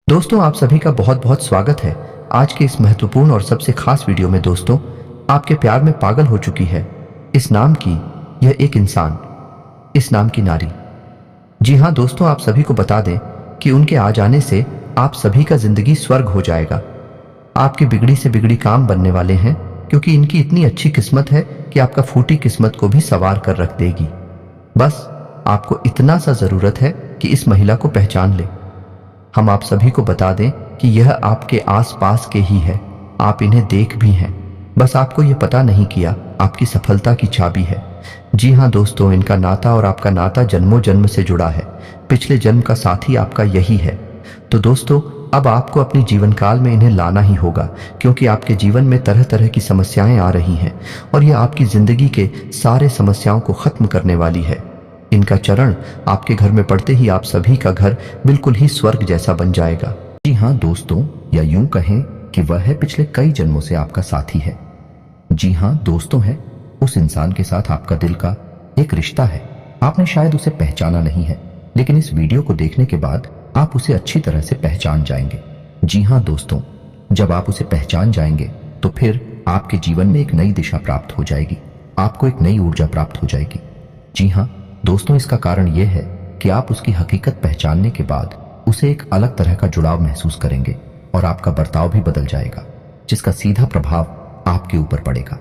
दोस्तों, आप सभी का बहुत बहुत स्वागत है आज के इस महत्वपूर्ण और सबसे खास वीडियो में। दोस्तों, आपके प्यार में पागल हो चुकी है इस नाम की यह एक इंसान, इस नाम की नारी। जी हाँ दोस्तों, आप सभी को बता दें कि उनके आ जाने से आप सभी का जिंदगी स्वर्ग हो जाएगा। आपकी बिगड़ी से बिगड़ी काम बनने वाले हैं, क्योंकि इनकी इतनी अच्छी किस्मत है कि आपका फूटी किस्मत को भी संवार कर रख देगी। बस आपको इतना सा जरूरत है कि इस महिला को पहचान ले। हम आप सभी को बता दें कि यह आपके आसपास के ही है, आप इन्हें देख भी हैं, बस आपको यह पता नहीं किया। आपकी सफलता की चाबी है। जी हाँ दोस्तों, इनका नाता और आपका नाता जन्मों जन्म से जुड़ा है। पिछले जन्म का साथी आपका यही है। तो दोस्तों, अब आपको अपनी जीवन काल में इन्हें लाना ही होगा, क्योंकि आपके जीवन में तरह तरह की समस्याएं आ रही हैं और यह आपकी जिंदगी के सारे समस्याओं को खत्म करने वाली है। इनका चरण आपके घर में पड़ते ही आप सभी का घर बिल्कुल ही स्वर्ग जैसा बन जाएगा। जी हाँ दोस्तों, या यूं कहें कि वह है पिछले कई जन्मों से आपका साथी है। जी हाँ दोस्तों, है उस इंसान के साथ आपका दिल का एक रिश्ता है। आपने शायद उसे पहचाना नहीं है, लेकिन इस वीडियो को देखने के बाद आप उसे अच्छी तरह से पहचान जाएंगे। जी हाँ दोस्तों, जब आप उसे पहचान जाएंगे तो फिर आपके जीवन में एक नई दिशा प्राप्त हो जाएगी, आपको एक नई ऊर्जा प्राप्त हो जाएगी। जी हाँ दोस्तों, इसका कारण यह है कि आप उसकी हकीकत पहचानने के बाद उसे एक अलग तरह का जुड़ाव महसूस करेंगे और आपका बर्ताव भी बदल जाएगा, जिसका सीधा प्रभाव आपके ऊपर पड़ेगा।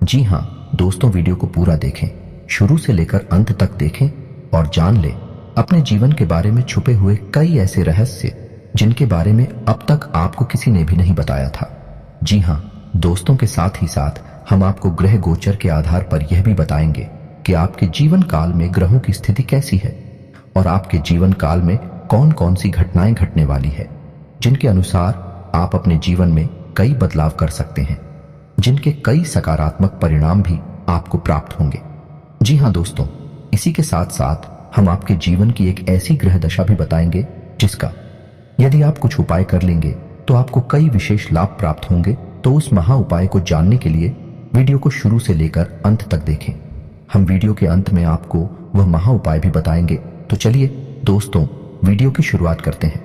जी हाँ दोस्तों, वीडियो को पूरा देखें, शुरू से लेकर अंत तक देखें और जान लें अपने जीवन के बारे में छुपे हुए कई ऐसे रहस्य जिनके बारे में अब तक आपको किसी ने भी नहीं बताया था। जी हाँ दोस्तों, के साथ ही साथ हम आपको ग्रह गोचर के आधार पर यह भी बताएंगे कि आपके जीवन काल में ग्रहों की स्थिति कैसी है और आपके जीवन काल में कौन कौन सी घटनाएं घटने वाली है, जिनके अनुसार आप अपने जीवन में कई बदलाव कर सकते हैं, जिनके कई सकारात्मक परिणाम भी आपको प्राप्त होंगे। जी हाँ दोस्तों, इसी के साथ साथ हम आपके जीवन की एक ऐसी ग्रह दशा भी बताएंगे जिसका यदि आप कुछ उपाय कर लेंगे तो आपको कई विशेष लाभ प्राप्त होंगे। तो उस महा उपाय को जानने के लिए वीडियो को शुरू से लेकर अंत तक देखें। हम वीडियो के अंत में आपको वह महा उपाय भी बताएंगे। तो चलिए दोस्तों, वीडियो की शुरुआत करते हैं।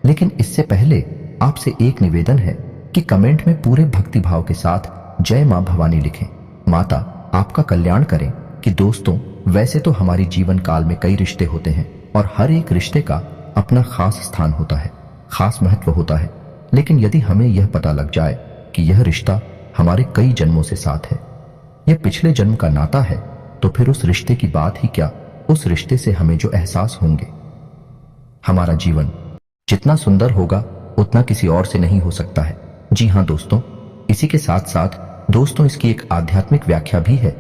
लेकिन इससे पहले आपसे एक निवेदन है कि कमेंट में पूरे भक्ति भाव के साथ जय मां भवानी लिखें, माता आपका कल्याण करें। कि दोस्तों, वैसे तो हमारी जीवन काल में कई रिश्ते होते हैं और हर एक रिश्ते का अपना खास स्थान होता है, खास महत्व होता है। लेकिन यदि हमें यह पता लग जाए कि यह रिश्ता हमारे कई जन्मों से साथ है, यह पिछले जन्म का नाता है, तो फिर उस रिश्ते की बात ही क्या, उस रिश्ते से हमें जो एहसास होंगे, हमारा जीवन जितना सुंदर होगा उतना किसी और से नहीं हो सकता है। जी हाँ दोस्तों, इसी के साथ साथ दोस्तों, इसकी एक आध्यात्मिक व्याख्या भी है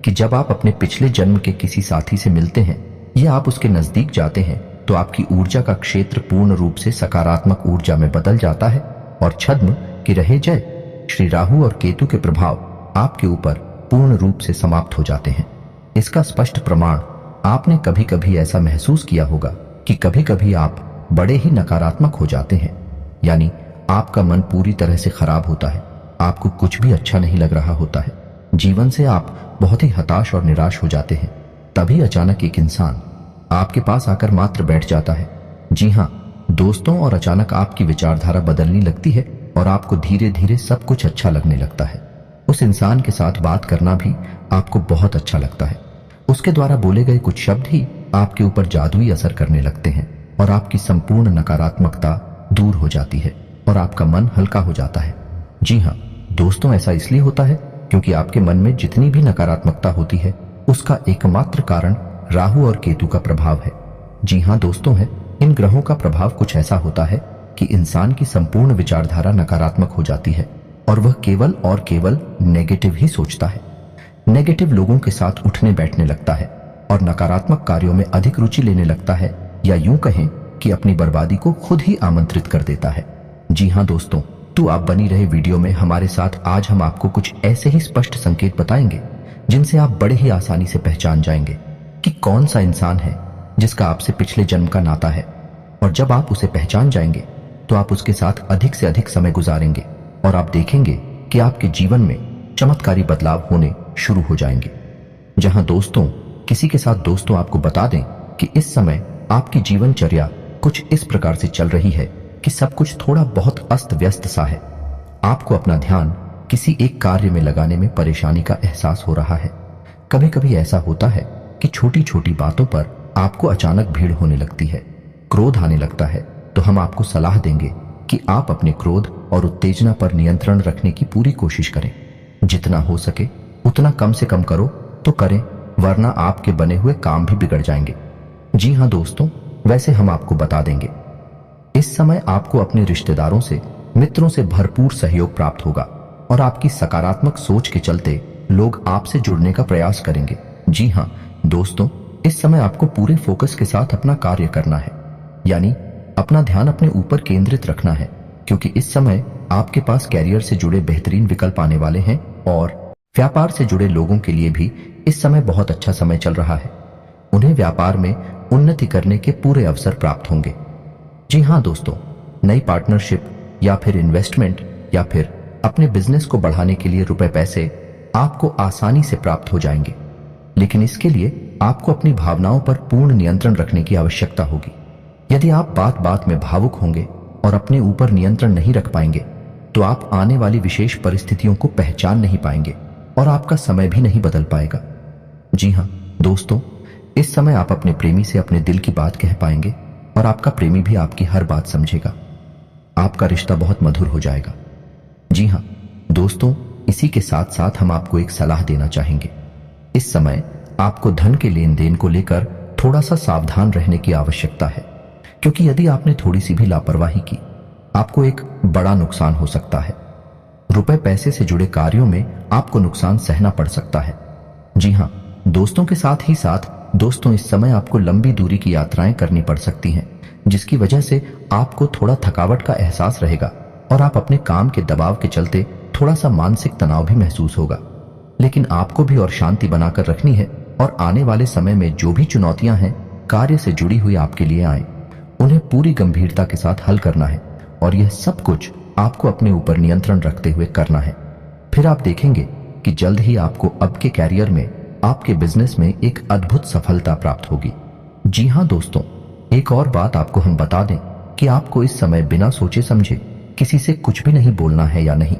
कि जब आप अपने पिछले जन्म के किसी साथी से मिलते हैं या आप उसके नजदीक जाते हैं तो आपकी ऊर्जा का क्षेत्र पूर्ण रूप से सकारात्मक ऊर्जा में बदल जाता है और छद्म की रहे जय श्री राहु और केतु के प्रभाव आपके ऊपर पूर्ण रूप से समाप्त हो जाते हैं। इसका स्पष्ट प्रमाण आपने कभी कभी ऐसा महसूस किया होगा कि कभी कभी आप बड़े ही नकारात्मक हो जाते हैं, यानी आपका मन पूरी तरह से खराब होता है, आपको कुछ भी अच्छा नहीं लग रहा होता है, जीवन से आप बहुत ही हताश और निराश हो जाते हैं। तभी अचानक एक इंसान आपके पास आकर मात्र बैठ जाता है। जी हाँ दोस्तों, और अचानक आपकी विचारधारा बदलने लगती है और आपको धीरे धीरे सब कुछ अच्छा लगने लगता है। उस इंसान के साथ बात करना भी आपको बहुत अच्छा लगता है। उसके द्वारा बोले गए कुछ शब्द ही आपके ऊपर जादुई असर करने लगते हैं और आपकी संपूर्ण नकारात्मकता दूर हो जाती है और आपका मन हल्का हो जाता है। जी हाँ दोस्तों, ऐसा इसलिए होता है क्योंकि आपके मन में जितनी भी नकारात्मकता होती है उसका एकमात्र कारण राहु और केतु का प्रभाव है। जी हाँ दोस्तों, है इन ग्रहों का प्रभाव कुछ ऐसा होता है कि इंसान की संपूर्ण विचारधारा नकारात्मक हो जाती है और वह केवल और केवल नेगेटिव ही सोचता है, नेगेटिव लोगों के साथ उठने बैठने लगता है और नकारात्मक कार्यों में अधिक रुचि लेने लगता है, या यूं कहें कि अपनी बर्बादी को खुद ही आमंत्रित कर देता है। जी हाँ दोस्तों, तो आप बनी रहे वीडियो में हमारे साथ। आज हम आपको कुछ ऐसे ही स्पष्ट संकेत बताएंगे जिनसे आप बड़े ही आसानी से पहचान जाएंगे कि कौन सा इंसान है जिसका आपसे पिछले जन्म का नाता है। और जब आप उसे पहचान जाएंगे तो आप उसके साथ अधिक से अधिक समय गुजारेंगे और आप देखेंगे कि आपके जीवन में चमत्कारी बदलाव होने शुरू हो जाएंगे। जहां दोस्तों, किसी के साथ दोस्तों आपको बता दें कि इस समय आपकी जीवनचर्या कुछ इस प्रकार से चल रही है कि सब कुछ थोड़ा बहुत अस्त व्यस्त सा है। आपको अपना ध्यान किसी एक कार्य में लगाने में परेशानी का एहसास हो रहा है। कभी कभी ऐसा होता है कि छोटी छोटी बातों पर आपको अचानक भीड़ होने लगती है, क्रोध आने लगता है। तो हम आपको सलाह देंगे कि आप अपने क्रोध और उत्तेजना पर नियंत्रण रखने की पूरी कोशिश करें। जितना हो सके उतना कम से कम करो तो करें, वरना आपके बने हुए काम भी बिगड़ जाएंगे। जी हाँ दोस्तों, वैसे हम आपको बता देंगे, इस समय आपको अपने रिश्तेदारों से, मित्रों से भरपूर सहयोग प्राप्त होगा और आपकी सकारात्मक सोच के चलते लोग आपसे जुड़ने का प्रयास करेंगे। जी हाँ दोस्तों, इस समय आपको पूरे फोकस के साथ अपना कार्य करना है, यानी अपना ध्यान अपने ऊपर केंद्रित रखना है, क्योंकि इस समय आपके पास कैरियर से जुड़े बेहतरीन विकल्प आने वाले हैं और व्यापार से जुड़े लोगों के लिए भी इस समय बहुत अच्छा समय चल रहा है। उन्हें व्यापार में उन्नति करने के पूरे अवसर प्राप्त होंगे। जी हाँ दोस्तों, नई पार्टनरशिप या फिर इन्वेस्टमेंट या फिर अपने बिजनेस को बढ़ाने के लिए रुपए पैसे आपको आसानी से प्राप्त हो जाएंगे, लेकिन इसके लिए आपको अपनी भावनाओं पर पूर्ण नियंत्रण रखने की आवश्यकता होगी। यदि आप बात बात में भावुक होंगे और अपने ऊपर नियंत्रण नहीं रख पाएंगे तो आप आने वाली विशेष परिस्थितियों को पहचान नहीं पाएंगे और आपका समय भी नहीं बदल पाएगा। जी हाँ दोस्तों, इस समय आप अपने प्रेमी से अपने दिल की बात कह पाएंगे और आपका प्रेमी भी आपकी हर बात समझेगा। आपका रिश्ता बहुत मधुर हो जाएगा। जी हाँ दोस्तों, इसी के साथ साथ हम आपको एक सलाह देना चाहेंगे। इस समय आपको धन के लेन देन को लेकर थोड़ा सा सावधान रहने की आवश्यकता है, क्योंकि यदि आपने थोड़ी सी भी लापरवाही की आपको एक बड़ा नुकसान हो सकता है। रुपए पैसे से जुड़े कार्यों में आपको नुकसान सहना पड़ सकता है। जी हाँ दोस्तों, के साथ ही साथ दोस्तों, इस समय आपको लंबी दूरी की यात्राएं करनी पड़ सकती हैं, जिसकी वजह से आपको थोड़ा थकावट का एहसास रहेगा और आप अपने काम के दबाव के चलते थोड़ा सा मानसिक तनाव भी महसूस होगा। लेकिन आपको भी और शांति बनाकर रखनी है और आने वाले समय में जो भी चुनौतियां हैं कार्य से जुड़ी हुई आपके लिए आए, उन्हें पूरी गंभीरता के साथ हल करना है और यह सब कुछ आपको अपने ऊपर नियंत्रण रखते हुए करना है। फिर आप देखेंगे कि जल्द ही आपको अब के कैरियर में, आपके बिजनेस में एक अद्भुत सफलता प्राप्त होगी। जी हाँ दोस्तों, एक और बात आपको हम बता दें कि आपको इस समय बिना सोचे समझे किसी से कुछ भी नहीं बोलना है या नहीं।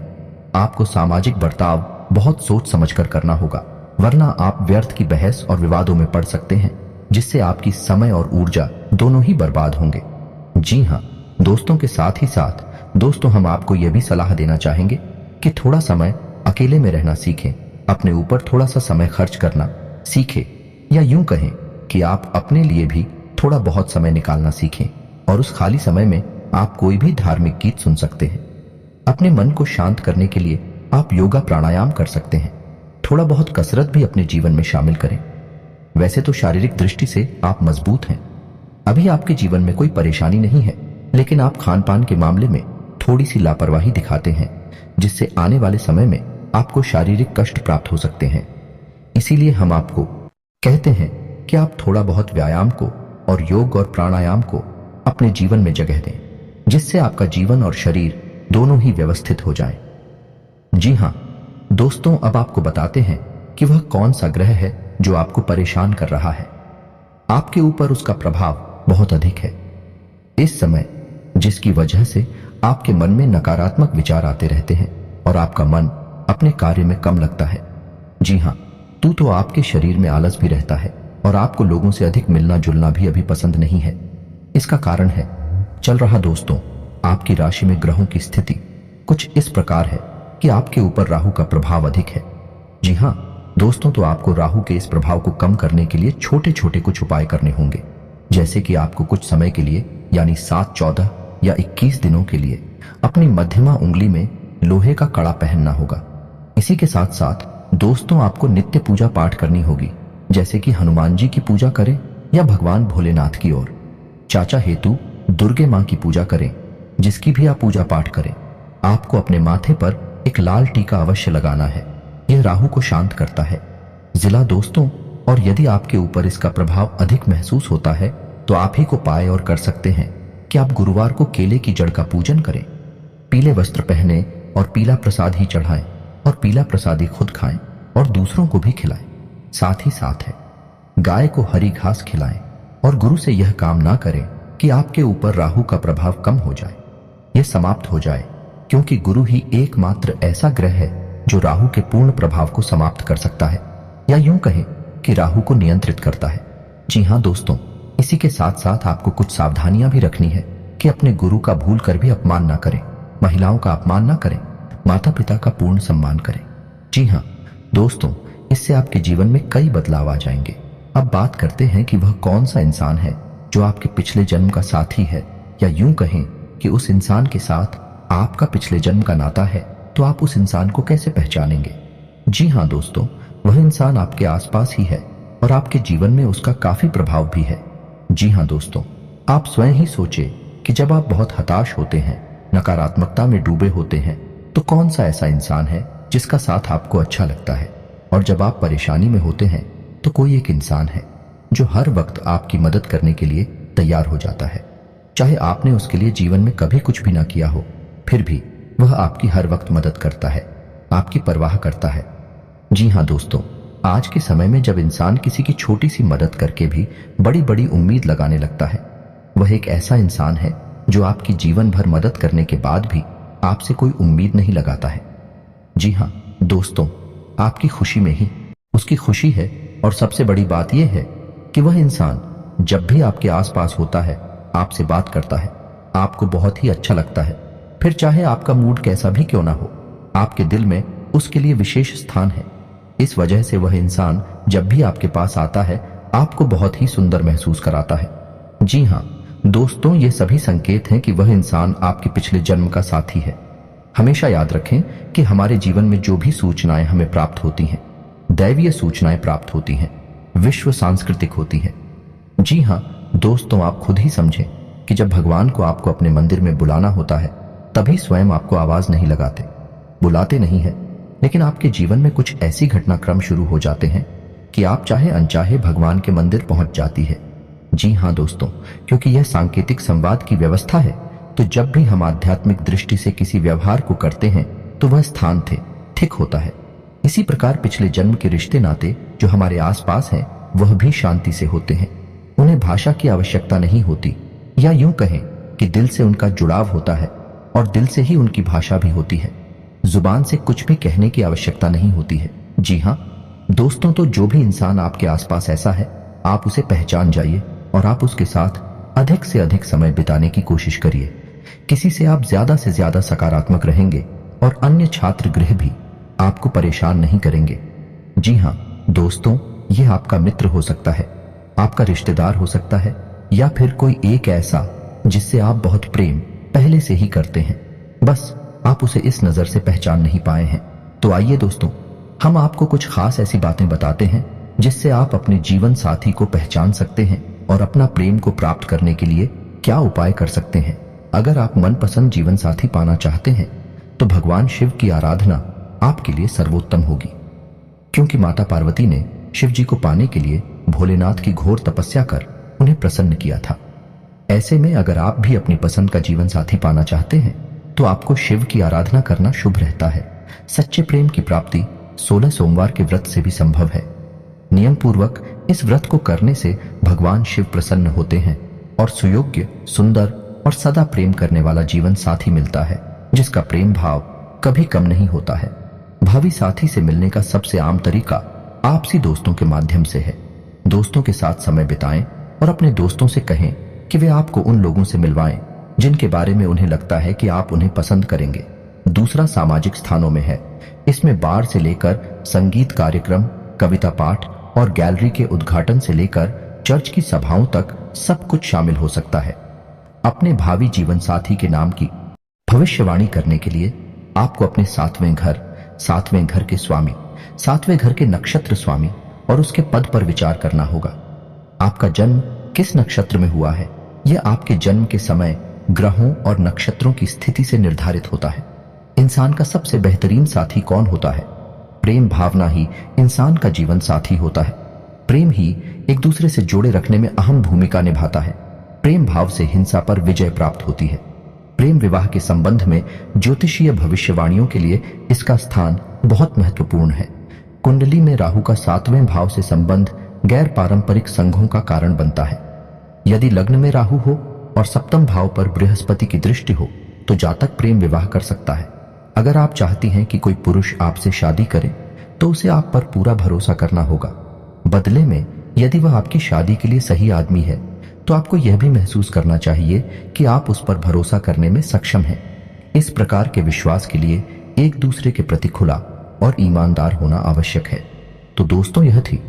आपको सामाजिक बर्ताव बहुत सोच समझकर करना होगा, वरना आप व्यर्थ की बहस और विवादों में पड़ सकते हैं, जिससे आपकी समय और ऊर्जा दोनों ही बर्बाद होंगे। जी हाँ दोस्तों, के साथ ही साथ दोस्तों, हम आपको यह भी सलाह देना चाहेंगे कि थोड़ा समय अकेले में रहना सीखें, अपने ऊपर थोड़ा सा समय खर्च करना सीखें, या यूं कहें कि आप अपने लिए भी थोड़ा बहुत समय निकालना सीखें और उस खाली समय में आप कोई भी धार्मिक गीत सुन सकते हैं। अपने मन को शांत करने के लिए आप योगा प्राणायाम कर सकते हैं। थोड़ा बहुत कसरत भी अपने जीवन में शामिल करें। वैसे तो शारीरिक दृष्टि से आप मजबूत हैं, अभी आपके जीवन में कोई परेशानी नहीं है, लेकिन आप खान पान के मामले में थोड़ी सी लापरवाही दिखाते हैं, जिससे आने वाले समय में आपको शारीरिक कष्ट प्राप्त हो सकते हैं। इसीलिए हम आपको कहते हैं कि आप थोड़ा बहुत व्यायाम को और योग और प्राणायाम को अपने जीवन में जगह दें, जिससे आपका जीवन और शरीर दोनों ही व्यवस्थित हो जाएं। जी हाँ दोस्तों, अब आपको बताते हैं कि वह कौन सा ग्रह है जो आपको परेशान कर रहा है। आपके ऊपर उसका प्रभाव बहुत अधिक है इस समय, जिसकी वजह से आपके मन में नकारात्मक विचार आते रहते हैं और आपका मन अपने कार्य में कम लगता है। जी हाँ, तो आपके शरीर में आलस भी रहता है और आपको लोगों से अधिक मिलना जुलना भी अभी पसंद नहीं है। इसका कारण है चल रहा दोस्तों, आपकी राशि में ग्रहों की स्थिति कुछ इस प्रकार है कि आपके ऊपर राहु का प्रभाव अधिक है। जी हाँ दोस्तों, तो आपको राहु के इस प्रभाव को कम करने के लिए छोटे छोटे कुछ उपाय करने होंगे, जैसे कि आपको कुछ समय के लिए यानी 7, 14 या 21 दिनों के लिए अपनी मध्यमा उंगली में लोहे का कड़ा पहनना होगा। इसी के साथ साथ दोस्तों, आपको नित्य पूजा पाठ करनी होगी, जैसे कि हनुमान जी की पूजा करें या भगवान भोलेनाथ की ओर। चाचा हेतु दुर्गे मां की पूजा करें, जिसकी भी आप पूजा पाठ करें। आपको अपने माथे पर एक लाल टीका अवश्य लगाना है, यह राहु को शांत करता है। जिला दोस्तों, और यदि आपके ऊपर इसका प्रभाव अधिक महसूस होता है तो आप ही को पाए और कर सकते हैं कि आप गुरुवार को केले की जड़ का पूजन करें, पीले वस्त्र पहने और पीला प्रसाद ही चढ़ाएं और पीला प्रसाद ही खुद खाएं और दूसरों को भी खिलाएं। साथ ही साथ है गाय को हरी घास खिलाएं और गुरु से यह काम ना करें कि आपके ऊपर राहु का प्रभाव कम हो जाए। समाप्त हो जाए, क्योंकि गुरु ही एकमात्र ऐसा ग्रह है जो राहु के पूर्ण प्रभाव को समाप्त कर सकता है, या यूं कहें कि राहु को नियंत्रित करता है। जी हाँ दोस्तों, इसी के साथ साथ आपको कुछ सावधानियां भी रखनी है कि अपने गुरु का भूल कर भी अपमान ना करें, महिलाओं का अपमान ना करें, माता पिता का पूर्ण सम्मान करें। जी हाँ दोस्तों, इससे आपके जीवन में कई बदलाव आ जाएंगे। अब बात करते हैं कि वह कौन सा इंसान है जो आपके पिछले जन्म का साथी है, या यूं कहें कि उस इंसान के साथ आपका पिछले जन्म का नाता है, तो आप उस इंसान को कैसे पहचानेंगे। जी हाँ दोस्तों, वह इंसान आपके आसपास ही है और आपके जीवन में उसका काफी प्रभाव भी है। जी हाँ दोस्तों, आप स्वयं ही सोचे कि जब आप बहुत हताश होते हैं, नकारात्मकता में डूबे होते हैं, तो कौन सा ऐसा इंसान है जिसका साथ आपको अच्छा लगता है। और जब आप परेशानी में होते हैं तो कोई एक इंसान है जो हर वक्त आपकी मदद करने के लिए तैयार हो जाता है। चाहे आपने उसके लिए जीवन में कभी कुछ भी ना किया हो, फिर भी वह आपकी हर वक्त मदद करता है, आपकी परवाह करता है। जी हाँ दोस्तों, आज के समय में जब इंसान किसी की छोटी सी मदद करके भी बड़ी बड़ी उम्मीद लगाने लगता है, वह एक ऐसा इंसान है जो आपकी जीवन भर मदद करने के बाद भी आपसे कोई उम्मीद नहीं लगाता है। जी हाँ दोस्तों, आपकी खुशी में ही उसकी खुशी है। और सबसे बड़ी बात यह है कि वह इंसान जब भी आपके आसपास होता है, आपसे बात करता है, आपको बहुत ही अच्छा लगता है। फिर चाहे आपका मूड कैसा भी क्यों ना हो, आपके दिल में उसके लिए विशेष स्थान है। इस वजह से वह इंसान जब भी आपके पास आता है, आपको बहुत ही सुंदर महसूस कराता है। जी हाँ दोस्तों, ये सभी संकेत हैं कि वह इंसान आपके पिछले जन्म का साथी है। हमेशा याद रखें कि हमारे जीवन में जो भी सूचनाएं हमें प्राप्त होती हैं, दैवीय सूचनाएं प्राप्त होती हैं, विश्व सांस्कृतिक होती हैं। जी हाँ दोस्तों, आप खुद ही समझें कि जब भगवान को आपको अपने मंदिर में बुलाना होता है, तभी स्वयं आपको आवाज नहीं लगाते, बुलाते नहीं है, लेकिन आपके जीवन में कुछ ऐसी घटनाक्रम शुरू हो जाते हैं कि आप चाहे अनचाहे भगवान के मंदिर पहुंच जाती है। जी हाँ दोस्तों, क्योंकि यह सांकेतिक संवाद की व्यवस्था है, तो जब भी हम आध्यात्मिक दृष्टि से किसी व्यवहार को करते हैं तो वह स्थान थे ठीक होता है। इसी प्रकार पिछले जन्म के रिश्ते नाते जो हमारे आसपास हैं, वह भी शांति से होते हैं। उन्हें भाषा की आवश्यकता नहीं होती, या यूं कहें कि दिल से उनका जुड़ाव होता है और दिल से ही उनकी भाषा भी होती है। जुबान से कुछ भी कहने की आवश्यकता नहीं होती है। जी हाँ दोस्तों, तो जो भी इंसान आपके आसपास ऐसा है, आप उसे पहचान जाइए और आप उसके साथ अधिक से अधिक समय बिताने की कोशिश करिए। किसी से आप ज्यादा से ज्यादा सकारात्मक रहेंगे और अन्य छात्र गृह भी आपको परेशान नहीं करेंगे। जी हाँ दोस्तों, यह आपका मित्र हो सकता है, आपका रिश्तेदार हो सकता है, या फिर कोई एक ऐसा जिससे आप बहुत प्रेम पहले से ही करते हैं, बस आप उसे इस नजर से पहचान नहीं पाए हैं। तो आइए दोस्तों, हम आपको कुछ खास ऐसी बातें बताते हैं जिससे आप अपने जीवन साथी को पहचान सकते हैं और अपना प्रेम को प्राप्त करने के लिए क्या उपाय कर सकते हैं। अगर आप मनपसंद जीवन साथी पाना चाहते हैं तो भगवान शिव की आराधना आपके लिए सर्वोत्तम होगी, क्योंकि माता पार्वती ने शिव जी को पाने के लिए भोलेनाथ की घोर तपस्या कर उन्हें प्रसन्न किया था। ऐसे में अगर आप भी अपनी पसंद का जीवन साथी पाना चाहते हैं तो आपको शिव की आराधना करना शुभ रहता है। सच्चे प्रेम की प्राप्ति 16 सोमवार के व्रत से भी संभव है। नियम पूर्वक इस व्रत को करने से भगवान शिव प्रसन्न होते हैं और सुयोग्य, सुंदर और सदा प्रेम करने वाला जीवन साथी मिलता है, जिसका प्रेम भाव कभी कम नहीं होता है। भावी साथी से मिलने का सबसे आम तरीका आपसी दोस्तों के माध्यम से है। दोस्तों के साथ समय बिताएं और अपने दोस्तों से कहें कि वे आपको उन लोगों से मिलवाएं जिनके बारे में उन्हें लगता है कि आप उन्हें पसंद करेंगे। दूसरा सामाजिक स्थानों में है। इसमें बार से लेकर संगीत कार्यक्रम, कविता पाठ और गैलरी के उद्घाटन से लेकर चर्च की सभाओं तक सब कुछ शामिल हो सकता है। अपने भावी जीवन साथी के नाम की भविष्यवाणी करने के लिए आपको अपने सातवें घर के स्वामी, सातवें घर के नक्षत्र स्वामी और उसके पद पर विचार करना होगा। आपका जन्म किस नक्षत्र में हुआ है, यह आपके जन्म के समय ग्रहों और नक्षत्रों की स्थिति से निर्धारित होता है। इंसान का सबसे बेहतरीन साथी कौन होता है? प्रेम भावना ही इंसान का जीवन साथी होता है। प्रेम ही एक दूसरे से जोड़े रखने में अहम भूमिका निभाता है। प्रेम भाव से हिंसा पर विजय प्राप्त होती है। प्रेम विवाह के संबंध में ज्योतिषीय भविष्यवाणियों के लिए इसका स्थान बहुत महत्वपूर्ण है। कुंडली में राहु का 7वें भाव से संबंध गैर पारंपरिक संघों का कारण बनता है। यदि लग्न में राहु हो और 7वें भाव पर बृहस्पति की दृष्टि हो तो जातक प्रेम विवाह कर सकता है। अगर आप चाहती हैं कि कोई पुरुष आपसे शादी करे तो उसे आप पर पूरा भरोसा करना होगा। बदले में यदि वह आपकी शादी के लिए सही आदमी है तो आपको यह भी महसूस करना चाहिए कि आप उस पर भरोसा करने में सक्षम हैं। इस प्रकार के विश्वास के लिए एक दूसरे के प्रति खुला और ईमानदार होना आवश्यक है। तो दोस्तों, यह थी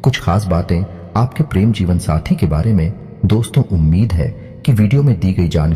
कुछ खास बातें आपके प्रेम जीवन साथी के बारे में। दोस्तों, उम्मीद है कि वीडियो में दी गई जानकारी